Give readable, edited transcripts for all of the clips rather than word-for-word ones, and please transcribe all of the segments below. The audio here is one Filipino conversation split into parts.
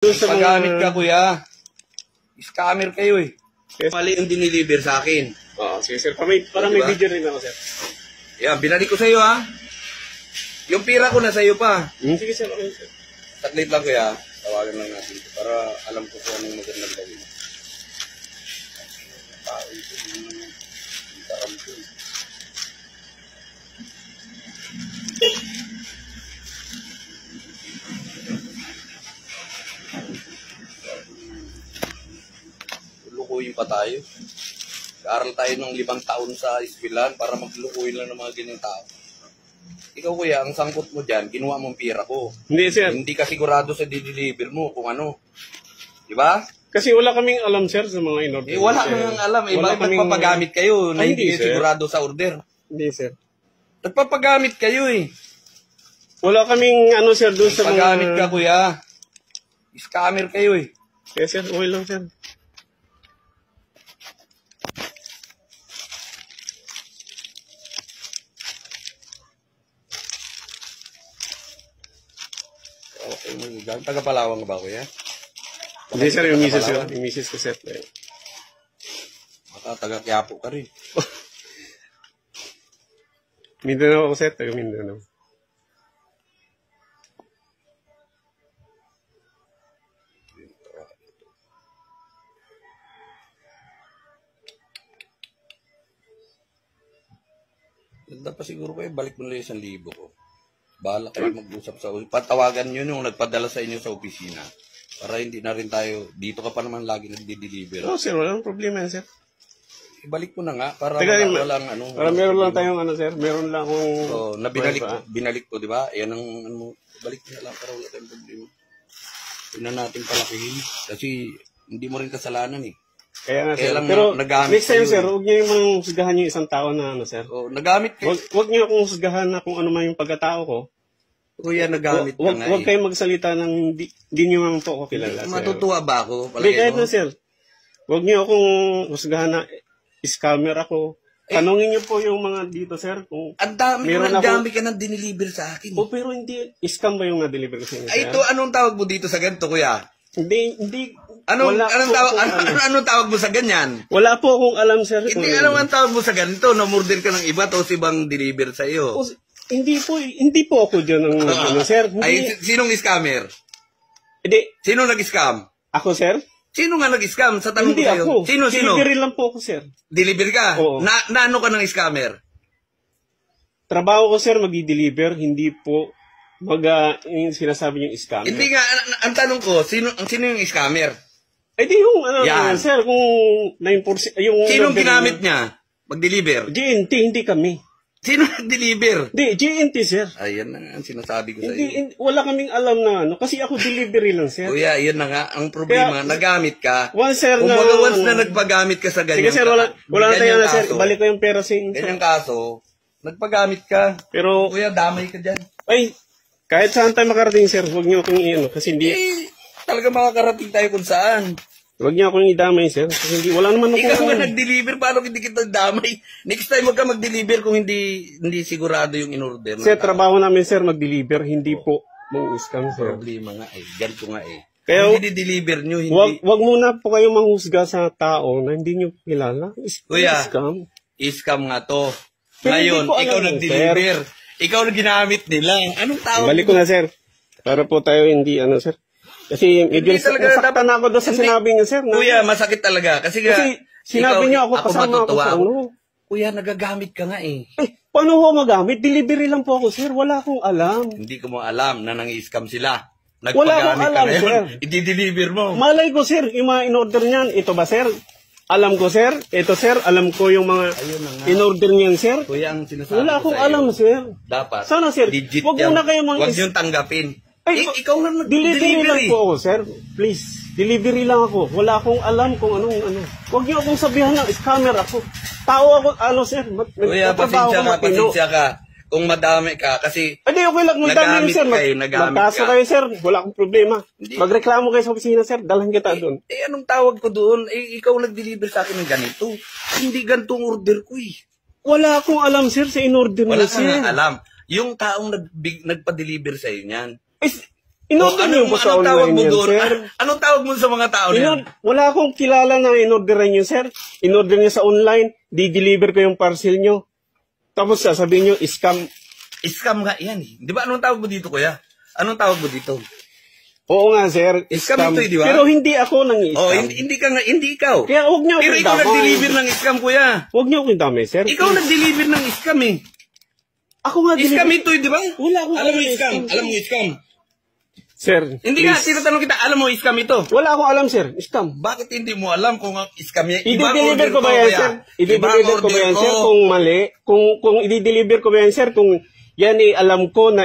Paggamit ka, kuya. Scammer kayo eh. Yes. Mali yung diniliver sa akin. Oo, sige sir. Para may video rin ako sir. Yan, binalik ko sa iyo ha. Yung pira ko na sa iyo pa. Sige sir, okay sir. Saglit lang kuya. Tawagan lang natin ito para alam ko kung anong magandang gawin. Tao ito. Taram ko. Lukuyin pa tayo. Kaaral tayo ng 5 taon sa eskwelahan para maglukuyin lang ng mga ganyang tao. Ikaw kuya, ang sangkot mo dyan, ginawa mong pira ko. Hindi sir. Hindi ka sigurado sa deliver mo kung ano. Di ba? Kasi wala kaming alam sir sa mga in-order. Wala nang alam. Bakit nagpapagamit kayo na hindi sir. sigurado sa order? Hindi sir. Nagpapagamit kayo eh. Wala kaming ano sir doon sa mga... Nagpapagamit ka kuya. Scammer kayo eh. Kaya sir, okay lang sir. Okay, taga-Palawang ba kuya? Hindi sir, yung misis sir. Yung misis ko sir. Baka taga-Quiapo ka rin. Mindanao ako sir, taga Mindanao. Ganda pa siguro kayo, balik mo lang 1,000 ko. Bahala kayo mag-usap sa patawagan nyo nung nagpadala sa inyo sa opisina. Para hindi na rin tayo, dito ka pa naman lagi nagdi-deliver. Oo sir, walang problema yan sir. Ibalik mo na nga, para walang ano. Para meron lang tayong ano sir, meron lang akong... So, na binalik ko, di ba? Yan ang, ano, balik mo na lang para wala tayong problema. Yun na natin palakihin. Kasi, hindi mo rin kasalanan eh. Kaya nga sir. Lang Pero next time sir, eh. huwag niyo yung husgahan yung isang tao na ano sir. Oh, nagamit kayo. Huwag niyo akong husgahan na kung ano man yung pagkatao ko. Kuya, nagamit ka nga Huwag kayong magsalita ng hindi niyo man po ako kilala sir. Matutuwa ba ako? Hindi, kahit na sir. Huwag niyo akong husgahan na scammer ako. Tanungin niyo po yung mga dito sir. Kung ang dami ka nang diniliver sa akin. Pero hindi, scam ba yung na-deliver ko sa inyo sir? Ay, ito, anong tawag mo dito sa ganito kuya? Hindi. Anong tawag mo sa ganyan? Wala po akong alam, sir. Hindi alam ang tawag mo sa ganito. Na-murder ka ng iba tapos ibang deliver sa iyo. Hindi po ako dyan ng ano, sir. Ay, sinong scammer? Hindi. Sino nag-scam? Ako, sir? Sino nga nag-scam? Sa tanong hindi ko sa'yo. Ako. Sino? Delivery lang po ako, sir. Deliver ka? Oo. Na ano ka ng scammer? Trabaho ko, sir, mag-deliver. Hindi po yung sinasabi yung scammer. Hindi nga. Ang tanong ko, sino yung scammer? Di yung ano, yan. Sir, kung 9%, yung... Sinong ginamit niya? Mag-deliver? GNT, hindi kami. Sino nag-deliver? Di, GNT, sir. Ayan na ang sinasabi ko sa iyo. Wala kaming alam na ano, kasi ako delivery lang, sir. Kuya, yan na nga. Ang problema, nagamit ka. Once, sir, once na nagpagamit ka sa ganyan. Sige, sir, wala na tayo na, sir. Balik ko yung pera sa inyo. Ganyang kaso, nagpagamit ka. Pero, kuya, damay ka dyan. Ay, kahit saan tayo makarating, sir, huwag niyo akong i-ano, kasi hindi... Talaga makakarating tayo kung saan. Huwag niyo akong idamay, sir. Kasi hindi, wala naman ako... Ikaw nga nag-deliver, paano hindi kita damay? Next time, wag ka mag-deliver kung hindi sigurado yung in-order. Sir, trabaho namin, sir, mag-deliver. Hindi po mag-scam, sir. Problema nga eh. Ganito nga eh. Kaya, hindi deliver nyo, hindi... Wag muna po kayong manghusga sa tao na hindi nyo kilala. Kuya, scam. Scam nga to. Pero ngayon, ikaw alam, nag-deliver. Ikaw na ginamit nila. Anong tawag? Balik ko na, sir. Para po tayo hindi, ano, sir. Kasi medyo nasaktan na ako doon sa sinabi niyo, sir. Kuya, masakit talaga. Kasi sinabi niyo ako, kasama ako sa ano. Kuya, nagagamit ka nga eh. Paano ko magamit? Delivery lang po ako, sir. Wala akong alam. Hindi ko mo alam na nang-scam sila. Wala akong alam, sir. I-deliver mo. Malay ko, sir. Yung mga in-order niyan, ito ba, sir? Alam ko, sir. Ito, sir. Alam ko yung mga in-order niyan, sir. Kuya, ang sinasabi wala akong ko alam, sir. Dapat. Sana, sir. Legit Huwag mo na kayo Huwag niyong tanggapin. Ikaw nga delivery lang po ako, sir. Please. Delivery lang ako. Wala akong alam kung anong ano. Huwag niyo akong sabihan ng scammer ako. Tao ako, ano, sir. Kuya, pasensya ka. Kung madami ka, kasi hindi, okay lang. Nagamit kayo, nagamit magkaso kayo, sir. Wala akong problema. Magreklamo kayo sa opisina, sir. Dalhan kita doon. Anong tawag ko doon? Ikaw nag-deliver sa akin ng ganito. Hindi ganitong order ko eh. Wala akong alam, sir, sa in-order Wala na, sir. Wala kang alam. Yung taong nagpa-deliver sa iyo niyan. inorder niyo po sa tawag online mo yan, doon? sir. Anong tawag mo sa mga tao niyan? Wala akong kilala na inorderan yun, sir. Inorder niyo sa online, di-deliver ko yung parcel niyo. Tapos sasabihin niyo, scam. Scam nga yan eh. Di ba anong tawag mo dito, kuya? Anong tawag mo dito? Oo nga, sir. Scam ito, di ba? Pero hindi ako nang scam. Oh, hindi ikaw. Kaya huwag niyo Pero akong ikaw damay. nag-deliver ng scam, kuya. Huwag niyo akong damay, sir. Ikaw nag-deliver ng scam eh. Ako nga Scam ito, di ba? Wala akong Alam mo alam scam? scam. Alam mo scam? Sir, Hindi nga, tinatanong kita, alam mo scam ito? wala akong alam, sir. Scam. Bakit hindi mo alam kung scam yan? I-deliver ko ba yan, sir? I-deliver ko ba yan, sir? Kung mali? Kung i-deliver ko ba yan, sir? Kung yan alam ko na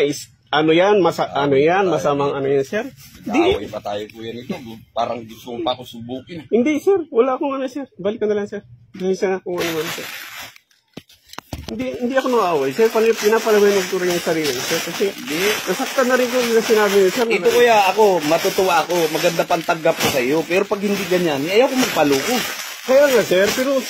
ano yan, masamang ano yan, sir? Away pa tayo, kuya, nito. Parang gusto mo pa ako subukin. Hindi, sir. Wala akong ano, sir. Balik ka na lang, sir. Dahil sa kung ano man, sir. Hindi ako naaway, sir. Pinapalawinig ko rin yung sarili, sir. Kasi nasaktan na rin ko yung sinabi niyo, sir. Ito, kuya, ako, matutuwa ako. Maganda pang tanggap ko sa iyo. Pero pag hindi ganyan, ayaw ko magpaloko. Kaya nga, sir. Pero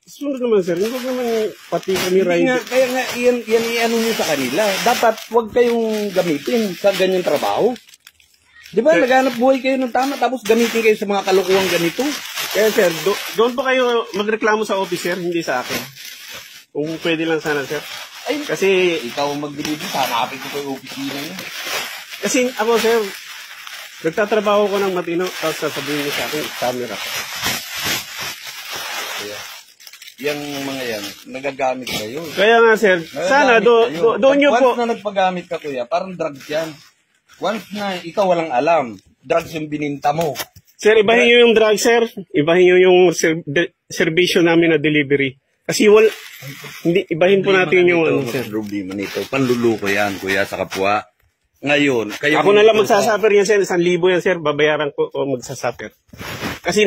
sunod naman, sir. Hindi naman pati kami Hindi nga, rider. kaya nga, yan i-ano nyo sa kanila. Dapat, huwag kayong gamitin sa ganyang trabaho. Di ba, naghanap buhay kayo ng tama, tapos gamitin kayo sa mga kalukuhang ganito. Kaya, sir, doon po kayo magreklamo sa office, sir. Hindi sa akin. Kung pwede lang sana, sir. Ay, Kasi, ikaw ang mag-deliver, hanapin ko yung opisina niya. kasi ako, sir, nagtatrabaho ko ng matino, tapos sasabihin niyo sa akin, camera. Kaya, yung mga yan, nagagamit kayo. Kaya nga, sir, sana doon niyo po. Once na nagpagamit ka, kuya, parang drugs yan. Once na ikaw walang alam, drugs yung bininta mo. Sir, ibahin niyo yung drug, sir. Ibahin niyo yung serbisyo namin na delivery. Kasi hindi, ibahin po natin yung ano, sir. Problema nito, panluluko yan, kuya, sa kapwa. Ngayon, kayo... Ako na lang magsasuffer yan, sir. 1,000 yan, sir. Babayaran ko o magsasuffer. Kasi